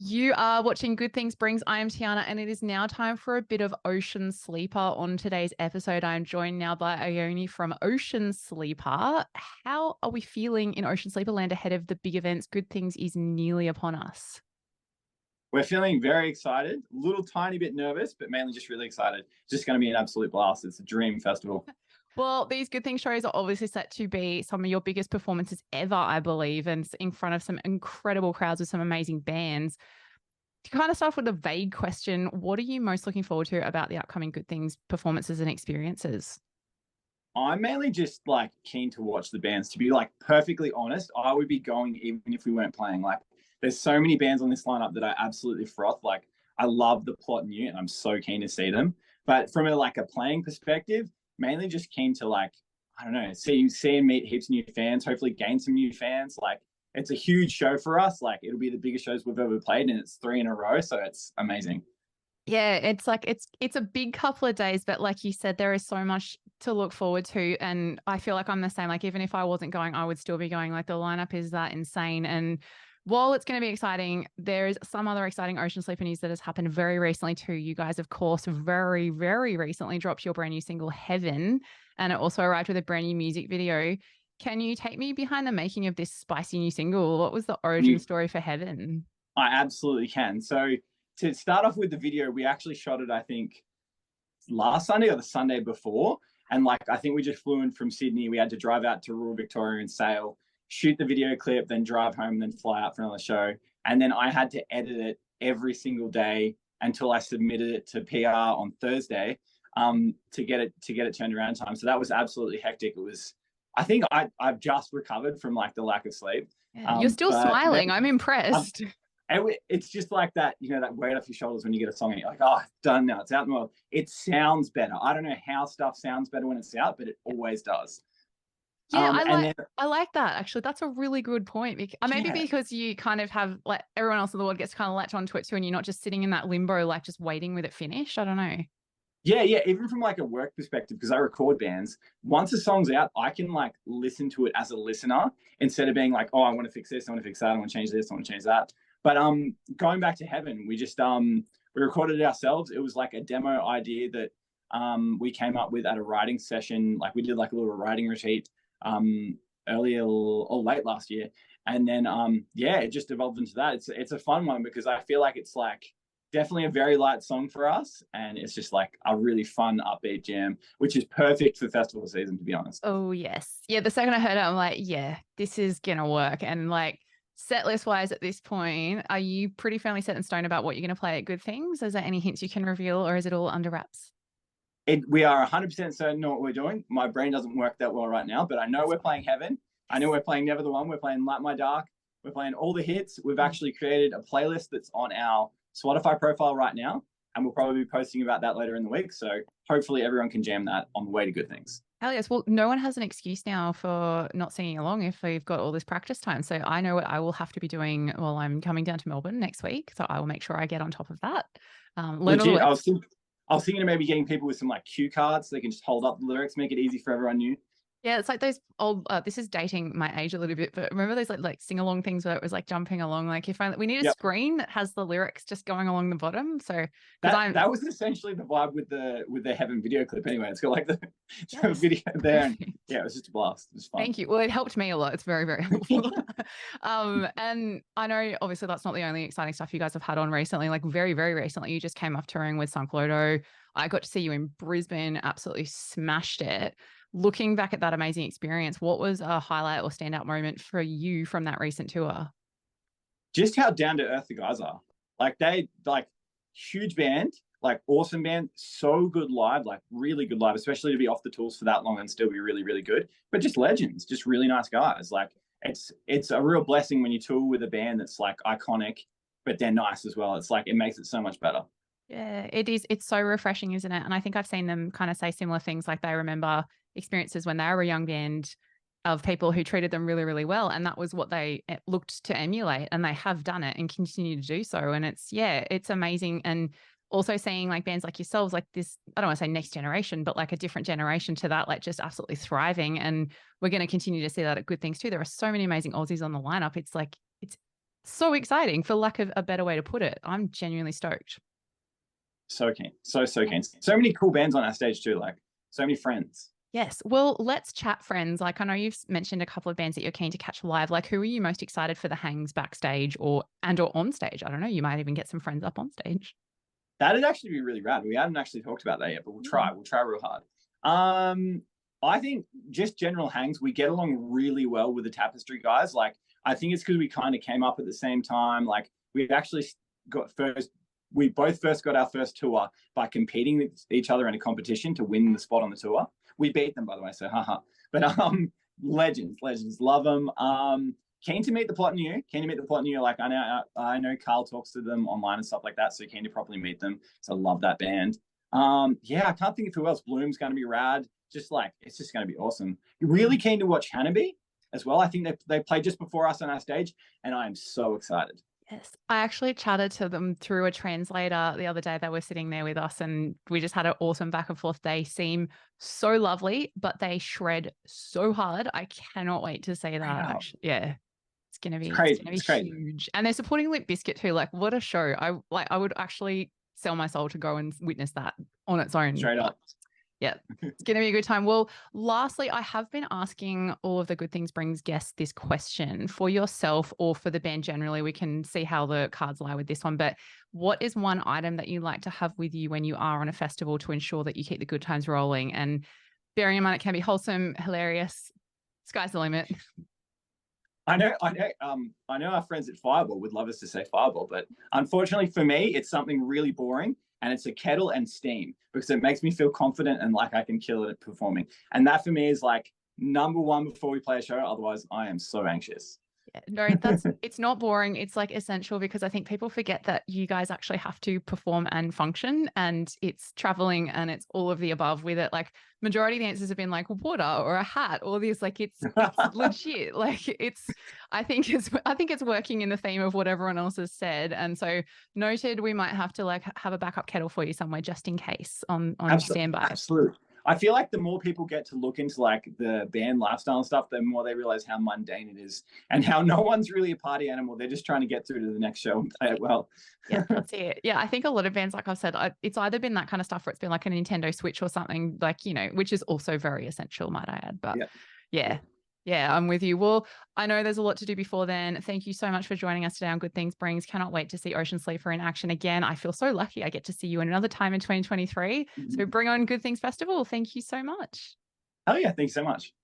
You are watching Good Things Brings. I am Tiana, and it is now time for a bit of Ocean Sleeper. On today's episode, I am joined now by Ionei from Ocean Sleeper. How are we feeling in Ocean Sleeper land ahead of the big events? Good Things is nearly upon us. We're feeling very excited, a little tiny bit nervous, but mainly just really excited. It's just going to be an absolute blast. It's a dream festival. Well, these Good Things shows are obviously set to be some of your biggest performances ever, I believe, and in front of some incredible crowds with some amazing bands. To kind of start off with a vague question, what are you most looking forward to about the upcoming Good Things performances and experiences? I'm mainly just like keen to watch the bands. To be like perfectly honest, I would be going even if we weren't playing. Like, there's so many bands on this lineup that I absolutely froth. Like, I love the plot new, and I'm so keen to see them. But from a playing perspective, mainly just keen to I don't know, see and meet heaps of new fans. Hopefully, gain some new fans. Like, it's a huge show for us. Like, it'll be the biggest shows we've ever played, and it's three in a row, so it's amazing. Yeah, it's like it's a big couple of days, but like you said, there is so much to look forward to. And I feel like I'm the same. Like even if I wasn't going, I would still be going. Like the lineup is that insane. And while it's going to be exciting, there is some other exciting Ocean Sleeper news that has happened very recently too. You guys, of course, very, very recently dropped your brand new single Heaven, and it also arrived with a brand new music video. Can you take me behind the making of this spicy new single? What was the origin You, story for Heaven? I absolutely can. So to start off with the video, we actually shot it, I think, last Sunday or the Sunday before. And I think we just flew in from Sydney. We had to drive out to rural Victoria and sail, shoot the video clip, then drive home, and then fly out for another show. And then I had to edit it every single day until I submitted it to PR on Thursday to get it turned around in time. So that was absolutely hectic. It was. I think I've just recovered from the lack of sleep. Yeah, you're still But then smiling. I'm I'm, impressed. it's just like that, that weight off your shoulders when you get a song and you're like, oh, done now. It's out in the world. It sounds better. I don't know how stuff sounds better when it's out, but it always does. Yeah, And then, I like that actually. That's a really good point. Maybe yeah, because you kind of have like everyone else in the world gets kind of latch onto it too, and you're not just sitting in that limbo, like just waiting with it finished. I don't know. yeah. Even from a work perspective, because I record bands, once a song's out, I can listen to it as a listener instead of being like, oh, I want to fix this, I want to fix that, I want to change this, I want to change that. But going back to Heaven, we just we recorded it ourselves. It was like a demo idea that we came up with at a writing session. Like we did a little writing retreat earlier or late last year, and then yeah, it just evolved into that. It's a fun one because I feel like it's definitely a very light song for us, and it's just a really fun upbeat jam, which is perfect for festival season, to be honest. Oh yes, yeah. The second I heard it, I'm like, yeah, this is gonna work. And like set list wise, at this point, are you pretty firmly set in stone about what you're gonna play at Good Things? Is there any hints you can reveal, or is it all under wraps? We are 100% certain what we're doing. My brain doesn't work that well right now, but I know we're playing Heaven. I know we're playing Never the One. We're playing Light My Dark. We're playing all the hits. We've actually created a playlist that's on our Spotify profile right now, and we'll probably be posting about that later in the week. So hopefully everyone can jam that on the way to Good Things. Hell yes. Well, no one has an excuse now for not singing along if we've got all this practice time. So I know what I will have to be doing while I'm coming down to Melbourne next week. So I will make sure I get on top of that. Learn all the Legit, words. I was thinking of maybe getting people with some cue cards so they can just hold up the lyrics, make it easy for everyone new. Yeah, it's like those old. This is dating my age a little bit, but remember those sing along things where it was jumping along. Like if we need a Yep. screen that has the lyrics just going along the bottom. So because That was essentially the vibe with the Heaven video clip. Anyway, it's got the yes. video there, and yeah, it was just a blast. It was fun. Thank you. Well, it helped me a lot. It's very, very helpful. And I know obviously that's not the only exciting stuff you guys have had on recently. Like very, very recently, you just came off touring with Sunk Loto. I got to see you in Brisbane, absolutely smashed it. Looking back at that amazing experience, what was a highlight or standout moment for you from that recent tour? Just how down to earth the guys are. They huge band, awesome band, so good live, really good live, especially to be off the tools for that long and still be really, really good. But just legends, just really nice guys. It's a real blessing when you tour with a band that's iconic, but they're nice as well. It's it makes it so much better. Yeah, it is. It's so refreshing, isn't it? And I think I've seen them kind of say similar things. Like they remember experiences when they were a young band of people who treated them really, really well. And that was what they looked to emulate. And they have done it and continue to do so. And it's amazing. And also seeing bands like yourselves, like this, I don't want to say next generation, but a different generation to that, just absolutely thriving. And we're going to continue to see that at Good Things too. There are so many amazing Aussies on the lineup. It's so exciting, for lack of a better way to put it. I'm genuinely stoked. So keen. So keen. So many cool bands on our stage too. Like so many friends. Yes. Well, let's chat, friends. Like, I know you've mentioned a couple of bands that you're keen to catch live. Like, who are you most excited for the hangs backstage or on stage? I don't know. You might even get some friends up on stage. That'd actually be really rad. We haven't actually talked about that yet, but we'll try. We'll try real hard. I think just general hangs, we get along really well with the Tapestry guys. Like, I think it's because we kind of came up at the same time. Like, we actually we both first got our first tour by competing with each other in a competition to win the spot on the tour. We beat them, by the way, so haha. But legends, love them. Keen to meet the Plot New. Like, I know Carl talks to them online and stuff like that, so keen to properly meet them. So I love that band. Yeah, I can't think of who else. Bloom's going to be rad. Just like, it's just going to be awesome. Really keen to watch Hannibal as well. I think they played just before us on our stage, and I am so excited. Yes. I actually chatted to them through a translator the other day. They were sitting there with us and we just had an awesome back and forth. They seem so lovely, but they shred so hard. I cannot wait to see that. Actually, yeah. It's gonna be huge. And they're supporting Limp Bizkit too. Like, what a show. I would actually sell my soul to go and witness that on its own. Straight up. Yeah, it's going to be a good time. Well, lastly, I have been asking all of the Good Things Brings guests this question for yourself or for the band generally. We can see how the cards lie with this one. But what is one item that you like to have with you when you are on a festival to ensure that you keep the good times rolling? And bearing in mind it can be wholesome, hilarious, sky's the limit. I know our friends at Fireball would love us to say Fireball, but unfortunately for me, it's something really boring. And it's a kettle and steam because it makes me feel confident and like I can kill it at performing. And that for me is like number one before we play a show. Otherwise, I am so anxious. Yeah, no, it's not boring. It's like essential because I think people forget that you guys actually have to perform and function, and it's traveling and it's all of the above with it. Like, majority of the answers have been like water or a hat or this. Like, it's legit. Like, I think it's working in the theme of what everyone else has said. And so noted, we might have to like have a backup kettle for you somewhere just in case on standby. Absolutely. I feel like the more people get to look into like the band lifestyle and stuff, the more they realize how mundane it is and how no one's really a party animal. They're just trying to get through to the next show and play it well. Yeah, that's it. Yeah, I think a lot of bands, like I've said, it's either been that kind of stuff where it's been like a Nintendo Switch or something, like, you know, which is also very essential, might I add. But yeah, I'm with you. Well, I know there's a lot to do before then. Thank you so much for joining us today on Good Things Brings. Cannot wait to see Ocean Sleeper in action again. I feel so lucky I get to see you another time in 2023. So bring on Good Things Festival. Thank you so much. Oh yeah, thanks so much.